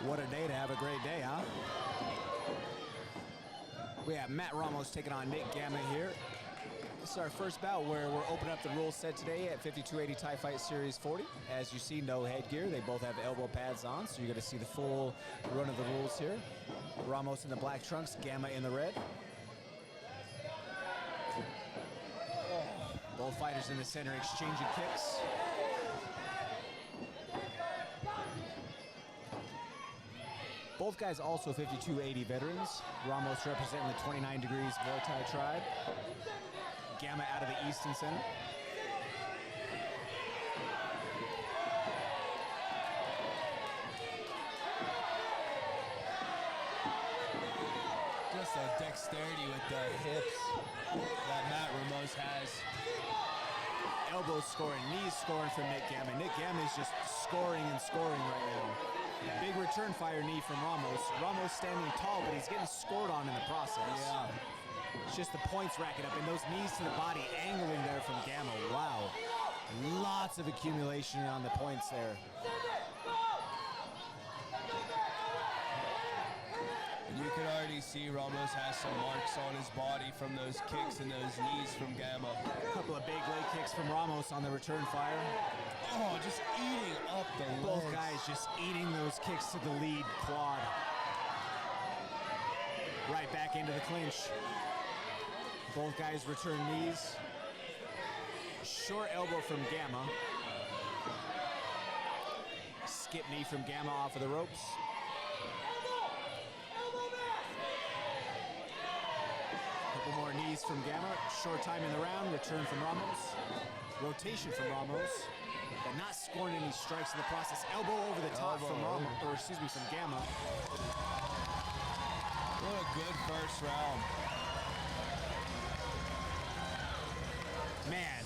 What a day to have a great day, huh? We have Matt Ramos taking on Nick Gamma here. This is our first bout where we're opening up the rules set today at 5280 Thai Fight Series 40. As you see, no headgear. They both have elbow pads on, so you're going to see the full run of the rules here. Ramos in the black trunks, Gamma in the red. Both fighters in the center exchanging kicks. Both guys also 5280 veterans. Ramos representing the 29 degrees Muay Thai tribe. Gamma out of the Eastern Center. Just a dexterity with the hips that Matt Ramos has. Elbows scoring, knees scoring from Nick Gamma. Nick Gamma is just scoring and scoring right now. Big return fire knee from Ramos. Ramos standing tall, but he's getting scored on in the process. Yeah. It's just the points racking up, and those knees to the body angling there from Gamma. Wow. Lots of accumulation on the points there. You can already see Ramos has some marks on his body from those kicks and those knees from Gamma. A couple of big leg kicks from Ramos on the return fire. Oh, just eating up the legs. Both guys just eating those kicks to the lead quad. Right back into the clinch. Both guys return knees. Short elbow from Gamma. Skip knee from Gamma off of the ropes. Couple more knees from Gamma. Short time in the round. Return from Ramos. Rotation from Ramos. But not scoring any strikes in the process. Elbow over the top from Ramos, or excuse me, from Gamma. What a good first round. Man,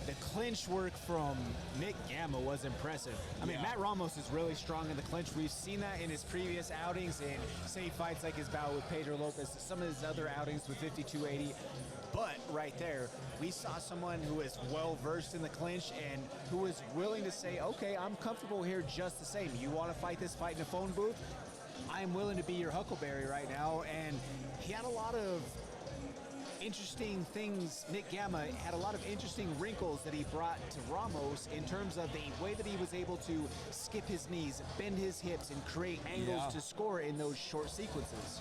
the clinch work from Nick Gamma was impressive. I mean, Matt Ramos is really strong in the clinch. We've seen that in his previous outings in, say, fights like his bout with Pedro Lopez, some of his other outings with 5280. But right there, we saw someone who is well-versed in the clinch and who was willing to say, okay, I'm comfortable here just the same. You want to fight this fight in a phone booth? I'm willing to be your Huckleberry right now. And he had a lot of interesting things. Nick Gamma had a lot of interesting wrinkles that he brought to Ramos in terms of the way that he was able to skip his knees, bend his hips, and create angles to score in those short sequences.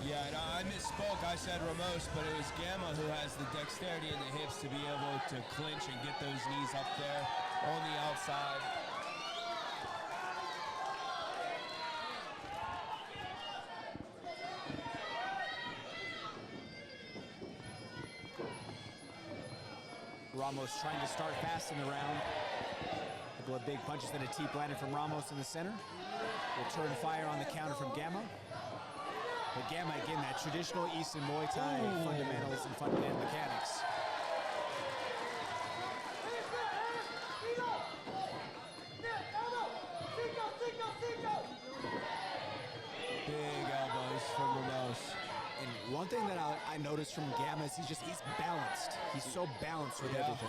Yeah, and I misspoke. I said Ramos, but it was Gamma who has the dexterity in the hips to be able to clinch and get those knees up there on the outside. Ramos trying to start fast in the round. A couple of big punches, then a T landed from Ramos in the center. Return fire on the counter from Gamma. But Gamma, again, that traditional Eastern Muay Thai fundamentals and fundamental mechanics. Big elbows from Ramos. And one thing that I noticed from Gamma is he's balanced. He's so balanced with everything.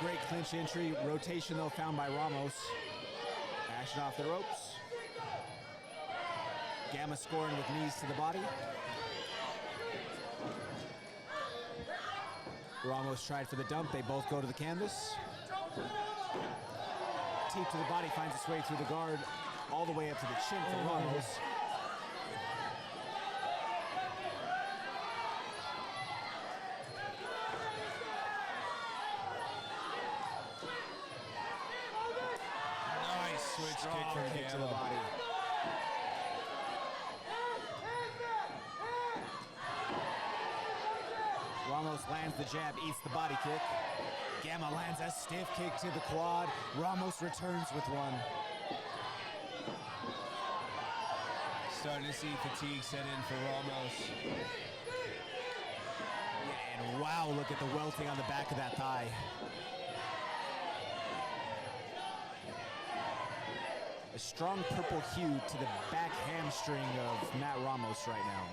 Great clinch entry. Rotation, though, found by Ramos. Action off the ropes. Gamma scoring with knees to the body. Ramos tried for the dump. They both go to the canvas. Teep to the body finds its way through the guard all the way up to the chin for Ramos. Nice switch kick from Kick to the Gamma. body. Ramos lands the jab, eats the body kick. Gamma lands a stiff kick to the quad. Ramos returns with one. Starting to see fatigue set in for Ramos. Yeah, and wow, look at the welting on the back of that thigh. A strong purple hue to the back hamstring of Matt Ramos right now.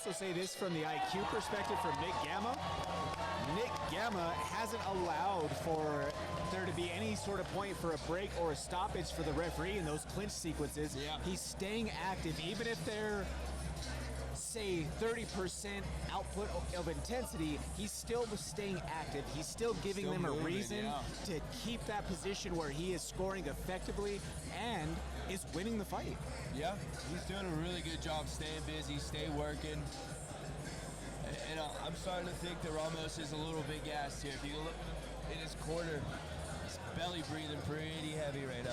also say this from the IQ perspective from Nick Gamma. Nick Gamma hasn't allowed for there to be any sort of point for a break or a stoppage for the referee in those clinch sequences. Yeah. He's staying active, even if they're, say, 30% output of intensity, he's still staying active. He's still giving them a reason to keep that position where he is scoring effectively and is winning the fight. Yeah, he's doing a really good job staying busy, stay working. And I'm starting to think that Ramos is a little bit gassed here. If you look in his corner, he's belly breathing pretty heavy right now.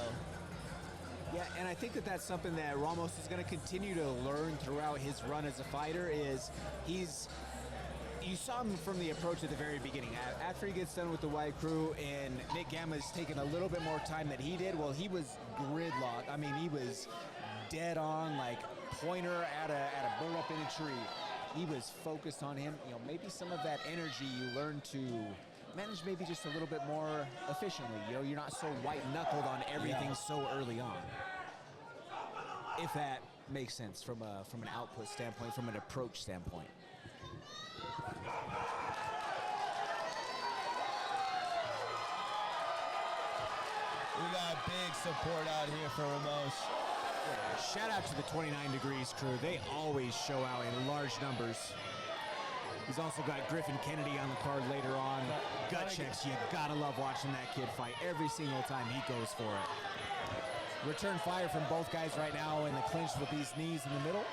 Yeah, and I think that that's something that Ramos is going to continue to learn throughout his run as a fighter is you saw him from the approach at the very beginning. After he gets done with the white crew and Nick Gamma's taken a little bit more time than he did, well, he was gridlocked. I mean, he was dead on, like pointer at a bird up in a tree. He was focused on him. You know, maybe some of that energy you learn to manage maybe just a little bit more efficiently. You know, you're not so white-knuckled on everything so early on. If that makes sense from an output standpoint, from an approach standpoint. We got big support out here for Ramos. Shout out to the 29 Degrees crew. They always show out in large numbers. He's also got Griffin Kennedy on the card later on. Gut checks, you gotta love watching that kid fight every single time he goes for it. Return fire from both guys right now in the clinch with these knees in the middle.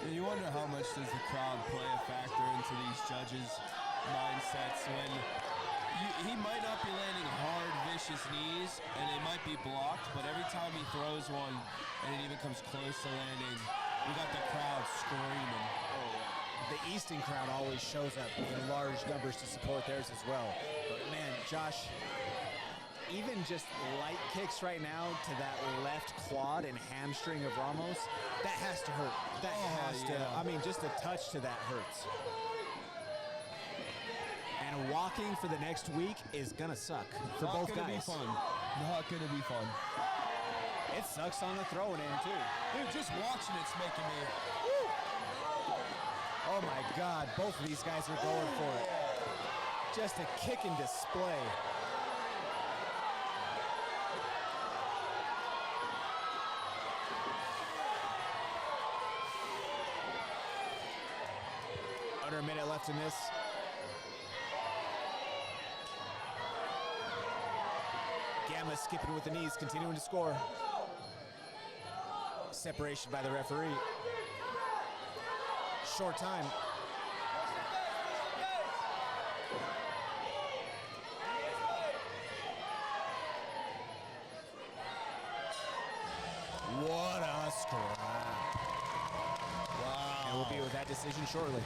You wonder how much does the crowd play a factor into these judges' mindsets when he might not be landing hard, vicious knees, and they might be blocked, but every time he throws one and it even comes close to landing, we got the crowd screaming. The Easton crowd always shows up in large numbers to support theirs as well. But man, Josh, even just light kicks right now to that left quad and hamstring of Ramos, that has to hurt. That has to, I mean, just a touch to that hurts. And walking for the next week is gonna suck for both guys. Not gonna be fun. Not gonna be fun. It sucks on the throwing end too. Dude, just watching it's making me... Oh my God, both of these guys are going for it. Just a kick and display. Under a minute left in this. Gamma skipping with the knees, continuing to score. Separation by the referee. Short time. What a scrap. Wow. And we'll be with that decision shortly.